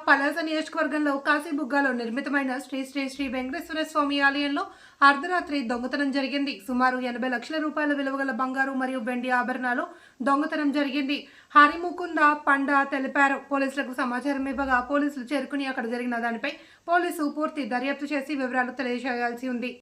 పలాస నియోజకవర్గంలో కాశీబుగ్గాలో నిర్మితమైన శ్రీ శ్రీ శ్రీ వెంకటేశ్వర స్వామి ఆలయంలో అర్ధరాత్రి దొంగతనం జరిగింది. సుమారు 80 లక్షల రూపాయల విలువగల బంగారు మరియు వెండి ఆభరణాలు దొంగతనం జరిగింది. హరిముకుంద పండ తెలిపారు. పోలీసులకు సమాచారం ఇవ్వగా పోలీసులు చేరుకుని అక్కడ జరిగిన దానిపై పోలీసు పూర్తి దర్యాప్తు చేసి వివరాలు తెలియజేయాల్సి ఉంది.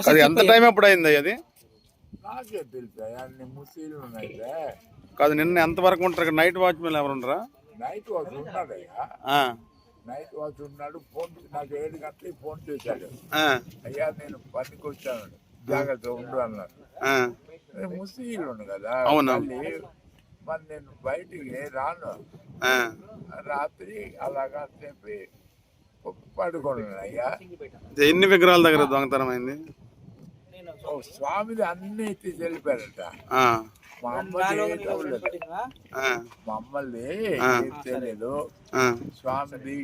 అది ఎంత టైం ఎప్పుడు అయింది? అది నాకే తెలుసా అన్ని ముసీలు ఉన్నాయి. కాదు, నిన్న ఎంత వరకు ఉంటారు? నైట్ వాచ్మెన్ ఎవరు ఉండరా? నైట్ వాచ్ ఉన్నాడయ్యా, నైట్ వాచ్ ఉన్నాడు. ఫోన్ నాకు 7 గంటలకి ఫోన్ చేశాడు. అయ్యా నేను పనికి వచ్చాను, జాగ్రత్త ఉండు అన్నాడు. ముసీలు ఉండు కదా, మరి నేను బయటికి రాను. రాత్రి అలాగా చెప్పి పడుకున్నాను. అయ్యా ఎన్ని విగ్రహాల దగ్గర దొంగతనం అయింది? స్వామిది అన్ని ఎత్తి వెళ్ళిపోయారట. మా అమ్మల్ని తెలియదు. స్వామిది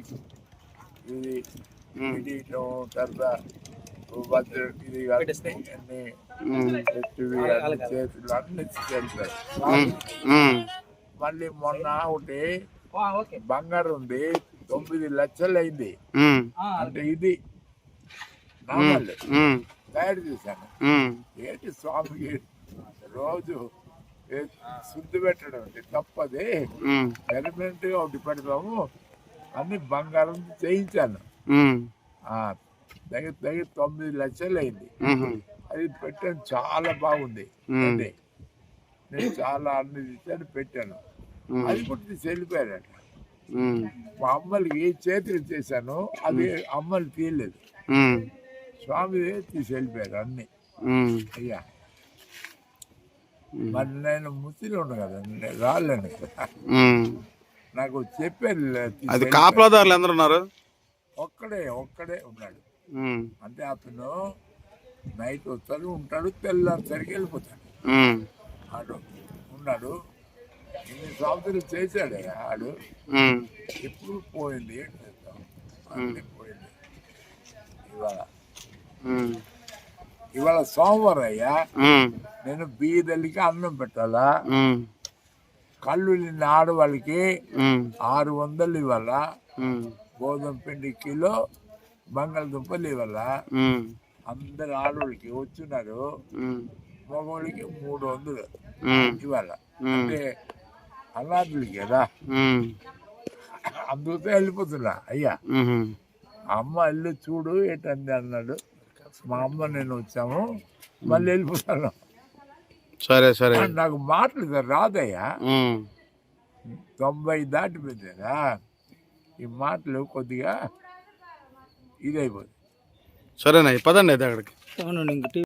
ఇది తర్వాత భద్రుడికి చేతులు అన్ని వెళ్ళిపోయారు. మళ్ళీ మొన్న ఒకటి బంగారు ఉంది, 9 లక్షలు అయింది. అంటే ఇది తయారు చేశాను. ఏంటి స్వామికి రోజు శుద్ధి పెట్టడం అంటే తప్పది, ఎలిమెంట్ గా ఒకటి పెడతాము. అన్ని బంగారం చేయించాను. దగ్గర 9 లక్షలు అయింది. అది పెట్టాను, చాలా బాగుంది. నేను చాలా అన్ని ఇచ్చాను, పెట్టాను. అది కూడా వెళ్ళిపోయారట. మా అమ్మలకి చేతులు చేశాను, అది అమ్మలు తీయలేదు. స్వామి వెళ్ళిపోయారు అన్ని. అయ్యా మరి నేను ముస్లిం ఉండు కదా, రాలేను. నాకు చెప్పారు. అది కాపలాదారులు ఎందరు ఉన్నారు? ఒక్కడే ఉన్నాడు. అంటే అతను నైట్ వస్తాడు, ఉంటాడు, తెల్లారిసరికి వెళ్ళిపోతాడు. ఆడు ఉన్నాడు. ఇన్ని సంవత్సరాలు చేశాడు ఆడు. ఎప్పుడు పోయింది, ఏం చేద్దాం, అన్నీ పోయింది. ఇవాళ సోమవారం అయ్యా, నేను బీదలకి అన్నం పెట్టాలా. కళ్ళు నిన్న ఆడవాళ్ళకి 600 ఇవ్వాలా. గోధుమ పిండి కిలో, బంగాళదుంపలు ఇవ్వాలా. అందరు ఆడవాళ్ళకి వచ్చినారు. మగవాళ్ళకి 300 ఇవ్వాలా. అంటే అనాథులకి కదా, అందుతో వెళ్ళిపోతున్నా. అయ్యా అమ్మ వెళ్ళి చూడు ఏంటంది అన్నాడు. మా అమ్మ నేను వచ్చాము, మళ్ళీ వెళ్ళిపోతాను. సరే సరే, నాకు మాటలు రాదయ్యా, 90 దాటిపోయిందా. ఈ మాటలు కొద్దిగా ఇదైపోతుంది. సరేనా, పదండి అయితే అక్కడికి.